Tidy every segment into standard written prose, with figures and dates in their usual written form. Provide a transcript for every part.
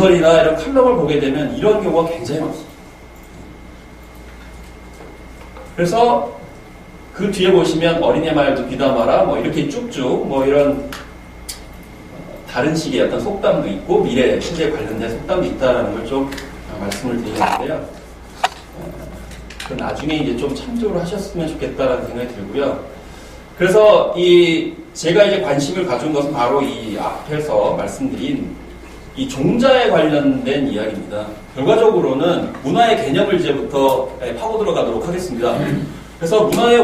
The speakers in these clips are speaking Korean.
논설이나 이런 칼럼을 보게 되면 이런 경우가 굉장히 많습니다. 그래서 그 뒤에 보시면 어린애 말도 귀담아라 뭐 이렇게 쭉쭉 뭐 이런 다른 식의 어떤 속담도 있고 미래, 현재 관련된 속담도 있다라는 걸 좀 말씀을 드리는데요. 그 나중에 이제 좀 참조를 하셨으면 좋겠다라는 생각이 들고요. 그래서 제가 이제 관심을 가진 것은 바로 이 앞에서 말씀드린 이 종자에 관련된 이야기입니다. 결과적으로는 문화의 개념을 이제부터 파고 들어가도록 하겠습니다. 그래서 문화의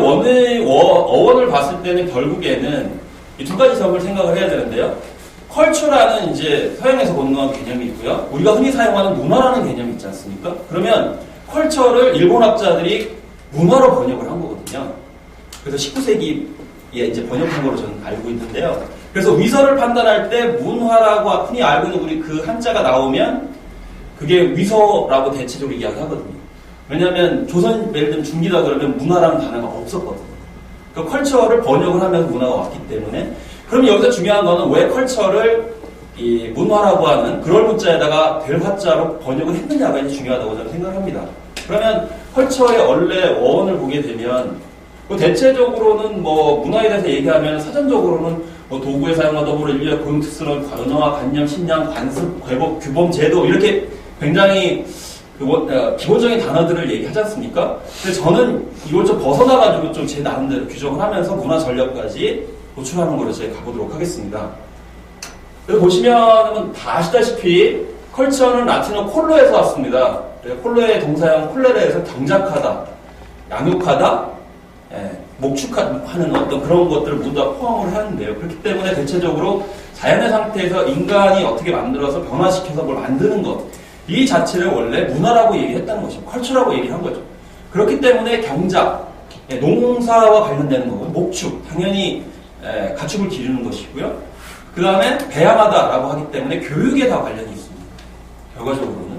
어원을 봤을 때는 결국에는 이 두 가지 점을 생각을 해야 되는데요. 컬처라는 이제 서양에서 건너온 개념이 있고요. 우리가 흔히 사용하는 문화라는 개념이 있지 않습니까? 그러면 컬처를 일본학자들이 문화로 번역을 한 거거든요. 그래서 19세기에 이제 번역한 거로 저는 알고 있는데요. 그래서 위서를 판단할 때 문화라고 흔히 알고 있는 우리 그 한자가 나오면 그게 위서라고 대체적으로 이야기하거든요. 왜냐하면 조선 예를 들면 중기다 그러면 문화라는 단어가 없었거든요. 그 컬처를 번역을 하면서 문화가 왔기 때문에 그럼 여기서 중요한 거는 왜 컬처를 이 문화라고 하는 그럴 문자에다가 될 화자로 번역을 했느냐가 이제 중요하다고 저는 생각합니다. 그러면 컬처의 원래 어원을 보게 되면 대체적으로는 뭐 문화에 대해서 얘기하면 사전적으로는 뭐 도구에 사용과 더불어 인류의 고용특수는 언어와 관념, 식량, 관습, 궤법, 규범, 제도 이렇게 굉장히 기본적인 단어들을 얘기하지 않습니까? 근데 저는 이걸 좀 벗어나가지고 좀 제 나름대로 규정을 하면서 문화 전략까지 도출하는 거로 제가 가보도록 하겠습니다. 그래서 보시면 다 아시다시피 컬처는 라틴어 콜로에서 왔습니다. 콜로의 동사형 콜레레에서 경작하다, 양육하다, 목축하는 어떤 그런 것들을 모두 다 포함을 하는데요. 그렇기 때문에 대체적으로 자연의 상태에서 인간이 어떻게 만들어서 변화시켜서 뭘 만드는 것, 이 자체를 원래 문화라고 얘기했다는 것이고 컬처라고 얘기한 거죠. 그렇기 때문에 경작, 농사와 관련되는 거고 목축, 당연히 가축을 기르는 것이고요. 그 다음에 배양하다라고 하기 때문에 교육에 다 관련이 있습니다. 결과적으로는.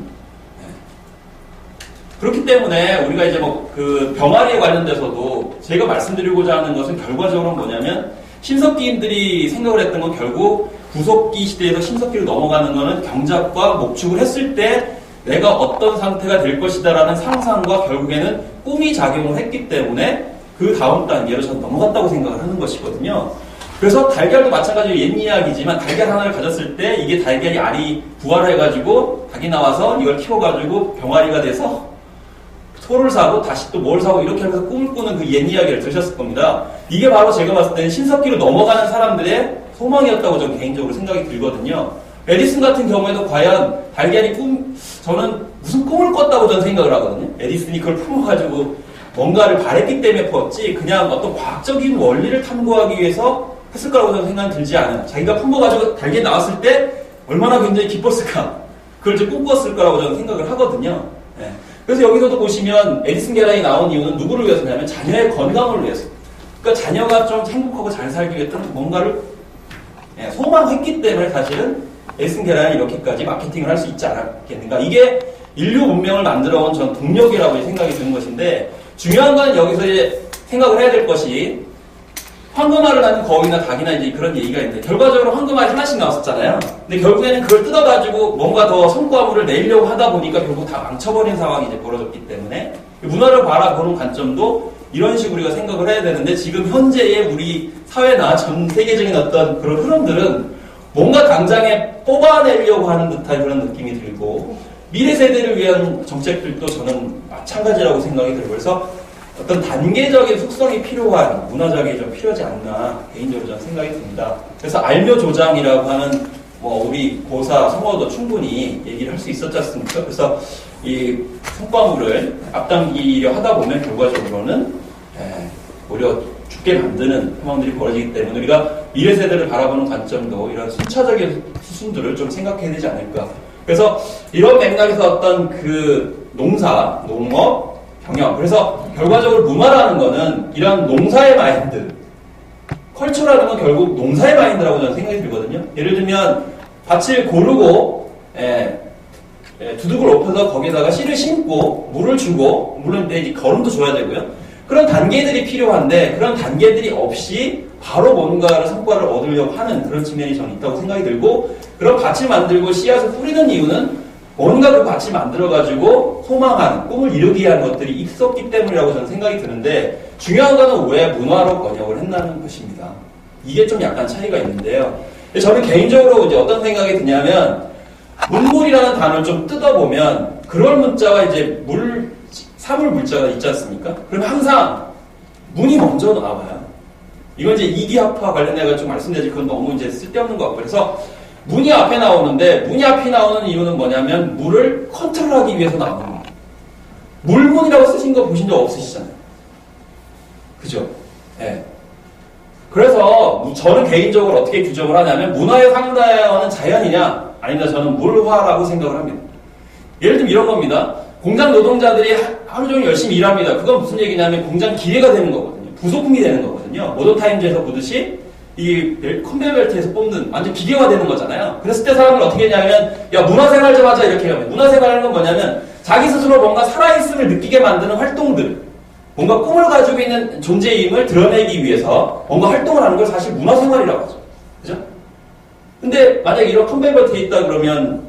그렇기 때문에 우리가 이제 그 병아리에 관련돼서도 제가 말씀드리고자 하는 것은 결과적으로 뭐냐면 신석기인들이 생각을 했던 건 결국 구석기 시대에서 신석기로 넘어가는 거는 경작과 목축을 했을 때 내가 어떤 상태가 될 것이다라는 상상과 결국에는 꿈이 작용을 했기 때문에 그 다음 단계로 저는 넘어갔다고 생각을 하는 것이거든요. 그래서 달걀도 마찬가지로 옛 이야기지만 달걀 하나를 가졌을 때 이게 달걀이 알이 부활해가지고 닭이 나와서 이걸 키워가지고 병아리가 돼서 소를 사고 다시 또 뭘 사고 이렇게 하면서 꿈을 꾸는 그 옛 이야기를 들으셨을 겁니다. 이게 바로 제가 봤을 때는 신석기로 넘어가는 사람들의 소망이었다고 저는 개인적으로 생각이 들거든요. 에디슨 같은 경우에도 과연 달걀이 저는 무슨 꿈을 꿨다고 저는 생각을 하거든요. 에디슨이 그걸 품어가지고 뭔가를 바랬기 때문에 품었지 그냥 어떤 과학적인 원리를 탐구하기 위해서 했을 거라고 저는 생각이 들지 않아요. 자기가 품어가지고 달걀이 나왔을 때 얼마나 굉장히 기뻤을까. 그걸 이제 꿈꿨을 거라고 저는 생각을 하거든요. 그래서 여기서도 보시면 에디슨 계란이 나온 이유는 누구를 위해서냐면 자녀의 건강을 위해서. 그러니까 자녀가 좀 행복하고 잘 살기 위해서 뭔가를 소망했기 때문에 사실은 에디슨 계란이 이렇게까지 마케팅을 할 수 있지 않았겠는가. 이게 인류 문명을 만들어온 전 동력이라고 생각이 드는 것인데 중요한 건 여기서 이제 생각을 해야 될 것이 황금알을 낳는 거위나 닭이나 이제 그런 얘기가 있는데 결과적으로 황금알이 하나씩 나왔었잖아요. 근데 결국에는 그걸 뜯어가지고 뭔가 더 성과물을 내려고 하다 보니까 결국 다 망쳐버린 상황이 이제 벌어졌기 때문에 문화를 바라보는 관점도 이런 식으로 우리가 생각을 해야 되는데 지금 현재의 우리 사회나 전 세계적인 어떤 그런 흐름들은 뭔가 당장에 뽑아내려고 하는 듯한 그런 느낌이 들고 미래 세대를 위한 정책들도 저는 마찬가지라고 생각이 들고 그래서 어떤 단계적인 숙성이 필요한 문화적이 좀 필요하지 않나 개인적으로 저는 생각이 듭니다. 그래서 알묘조장이라고 하는 우리 고사 성어도 충분히 얘기를 할 수 있었지 않습니까? 그래서 이 성과물을 앞당기려 하다 보면 결과적으로는 오히려 죽게 만드는 상황들이 벌어지기 때문에 우리가 미래 세대를 바라보는 관점도 이런 순차적인 수순들을 좀 생각해야 되지 않을까. 그래서 이런 맥락에서 어떤 그 농사, 농업, 경영. 그래서 결과적으로 문화라는 거는 이런 농사의 마인드, 컬처라는 건 결국 농사의 마인드라고 저는 생각이 들거든요. 예를 들면 밭을 고르고 두둑을 엎어서 거기다가 씨를 심고 물을 주고 물론 이제 거름도 줘야 되고요. 그런 단계들이 필요한데 그런 단계들이 없이 바로 뭔가를 성과를 얻으려고 하는 그런 측면이 저는 있다고 생각이 들고 그런 밭을 만들고 씨앗을 뿌리는 이유는 뭔가 그 밭을 만들어가지고 소망하는 꿈을 이루기 위한 것들이 있었기 때문이라고 저는 생각이 드는데 중요한 거는 왜 문화로 번역을 했다는 것입니다. 이게 좀 약간 차이가 있는데요. 저는 개인적으로 이제 어떤 생각이 드냐면 문물이라는 단어를 좀 뜯어보면 그럴 문자가 이제 사물 물자가 있지 않습니까? 그러면 항상 문이 먼저 나와요. 이건 이제 이기합화 관련해서 좀 말씀드리지 그건 너무 이제 쓸데없는 것 같고 그래서 문이 앞에 나오는데 문이 앞에 나오는 이유는 뭐냐면 물을 컨트롤하기 위해서 나오는 거예요. 물문이라고 쓰신 거 보신 적 없으시잖아요. 그죠? 네. 그래서 저는 개인적으로 어떻게 규정을 하냐면 문화의 상대어는 자연이냐 아니다 저는 물화라고 생각을 합니다. 예를 들면 이런 겁니다. 공장 노동자들이 하루 종일 열심히 일합니다. 그건 무슨 얘기냐면 공장 기계가 되는 거거든요. 부속품이 되는 거거든요. 모던타임즈에서 보듯이 이 컨베이어 벨트에서 뽑는 완전 기계화 되는 거잖아요. 그랬을 때 사람들 어떻게 했냐면 야 문화생활 좀 하자 이렇게 하면 문화생활하는 건 뭐냐면 자기 스스로 뭔가 살아있음을 느끼게 만드는 활동들 뭔가 꿈을 가지고 있는 존재임을 드러내기 위해서 뭔가 활동을 하는 걸 사실 문화생활이라고 하죠. 그죠? 근데 만약에 이런 컨베이어 벨트에 있다 그러면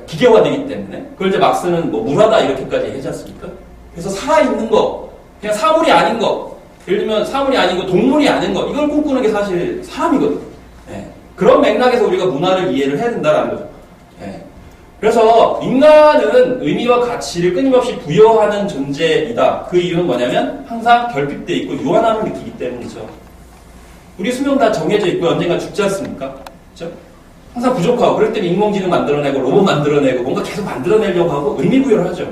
기계화되기 때문에 그걸 이제 막스는 뭐 물하다 이렇게까지 얘기하지 않습니까? 그래서 살아있는 거 그냥 사물이 아닌 거 예를 들면 사물이 아니고 동물이 아닌 거 이걸 꿈꾸는 게 사실 사람이거든요. 그런 맥락에서 우리가 문화를 이해를 해야 된다는 거죠. 그래서 인간은 의미와 가치를 끊임없이 부여하는 존재이다. 그 이유는 뭐냐면 항상 결핍되어 있고 유한함을 느끼기 때문이죠. 우리 수명 다 정해져 있고 언젠가 죽지 않습니까? 그렇죠? 항상 부족하고 그럴 때는 인공지능 만들어내고 로봇 만들어내고 뭔가 계속 만들어내려고 하고 의미 부여를 하죠.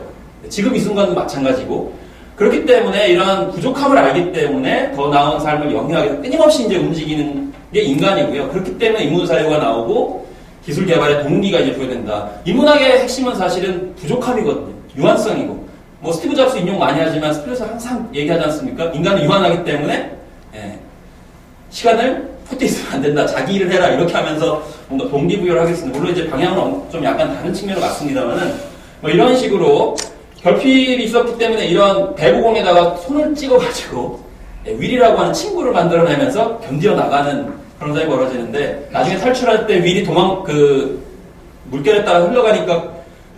지금 이 순간도 마찬가지고 그렇기 때문에 이런 부족함을 알기 때문에 더 나은 삶을 영위하기 위해서 끊임없이 이제 움직이는 게 인간이고요. 그렇기 때문에 인문사회가 나오고 기술 개발의 동기가 이제 부여된다. 인문학의 핵심은 사실은 부족함이거든요. 유한성이고. 뭐 스티브 잡스 인용 많이 하지만 스피너서 항상 얘기하지 않습니까? 인간은 유한하기 때문에 시간을 푸대 있으면 안 된다. 자기 일을 해라. 이렇게 하면서 뭔가 동기부여를 하겠습니다. 물론 이제 방향은 좀 약간 다른 측면으로 갔습니다만은 뭐 이런 식으로 결핍이 있었기 때문에 이런 배구공에다가 손을 찍어가지고 윌이라고 하는 친구를 만들어내면서 견디어 나가는 그런 상황이 벌어지는데 나중에 탈출할 때 윌이 물결에 따라 흘러가니까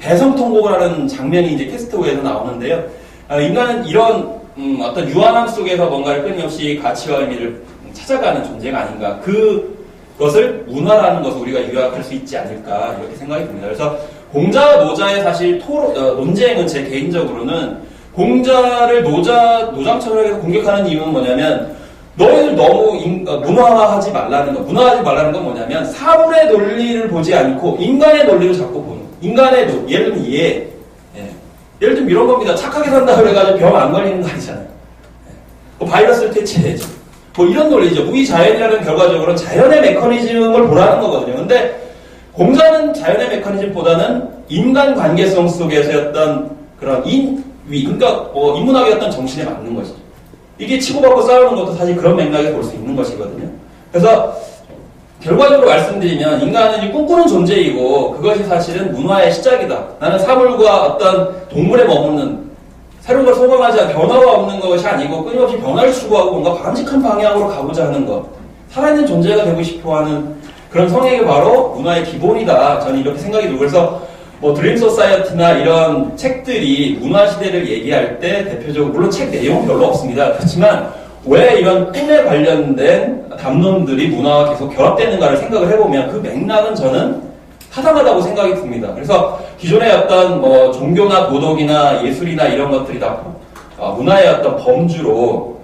대성통곡을 하는 장면이 이제 캐스트웨이에서 나오는데요. 인간은 이런 어떤 유한함 속에서 뭔가를 끊임없이 가치와 의미를 찾아가는 존재가 아닌가. 그것을 문화라는 것을 우리가 요약할 수 있지 않을까 이렇게 생각이 듭니다. 그래서 공자와 노자의 사실 논쟁은 제 개인적으로는 공자를 노장처럼 해서 공격하는 이유는 뭐냐면 너희들 너무 문화화하지 말라는 거. 문화화하지 말라는 건 뭐냐면 사물의 논리를 보지 않고 인간의 논리를 자꾸 보는 거. 인간의 논리. 예를 들면 예를 들면 이런 겁니다. 착하게 산다 그래가지고 병 안 걸리는 거 아니잖아요. 뭐 바이러스를 퇴치해야지. 뭐 이런 논리죠. 무의자연이라는 결과적으로는 자연의 메커니즘을 보라는 거거든요. 근데 공자는 자연의 메커니즘보다는 인간 관계성 속에서의 어떤 그런 그러니까 인문학의 어떤 정신에 맞는 것이죠. 이게 치고받고 싸우는 것도 사실 그런 맥락에서 볼 수 있는 것이거든요. 그래서 결과적으로 말씀드리면 인간은 꿈꾸는 존재이고 그것이 사실은 문화의 시작이다. 나는 사물과 어떤 동물에 머무는 새로운 걸 소망하지 않고 변화가 없는 것이 아니고 끊임없이 변화를 추구하고 뭔가 바람직한 방향으로 가고자 하는 것. 살아있는 존재가 되고 싶어하는 그런 성향이 바로 문화의 기본이다. 저는 이렇게 생각이 들고 그래서 뭐 드림 소사이어티나 이런 책들이 문화 시대를 얘기할 때 대표적으로 물론 책 내용은 별로 없습니다. 그렇지만 왜 이런 꿈에 관련된 담론들이 문화와 계속 결합되는가를 생각을 해보면 그 맥락은 저는 타당하다고 생각이 듭니다. 그래서 기존의 어떤 뭐 종교나 도덕이나 예술이나 이런 것들이 다 문화의 어떤 범주로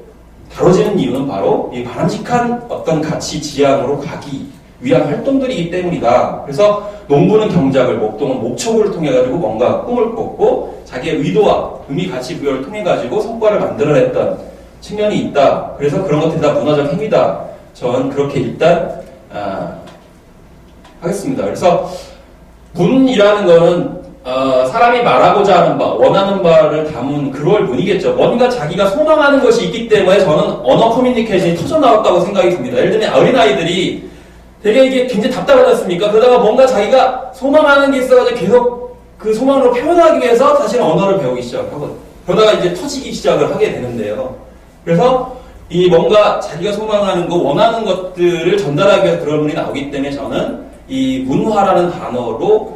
다뤄지는 이유는 바로 이 바람직한 어떤 가치 지향으로 가기 위한 활동들이기 때문이다. 그래서 농부는 경작을, 목동은 목초구를 통해 가지고 뭔가 꿈을 꿨고 자기의 의도와 의미, 가치 부여를 통해 가지고 성과를 만들어냈던 측면이 있다. 그래서 그런 것들이 다 문화적 행위다. 저는 그렇게 일단 하겠습니다. 그래서 문이라는 거는 사람이 말하고자 하는 바, 원하는 바를 담은 그걸 문이겠죠. 뭔가 자기가 소망하는 것이 있기 때문에 저는 언어 커뮤니케이션이 터져나왔다고 생각이 듭니다. 예를 들면 어린아이들이 되게 이게 굉장히 답답하지 않습니까? 그러다가 뭔가 자기가 소망하는 게 있어가지고 계속 그 소망으로 표현하기 위해서 사실 언어를 배우기 시작하거든요. 그러다가 이제 터지기 시작을 하게 되는데요. 그래서 이 뭔가 자기가 소망하는 거, 원하는 것들을 전달하기 위해서 그런 분이 나오기 때문에 저는 이 문화라는 단어로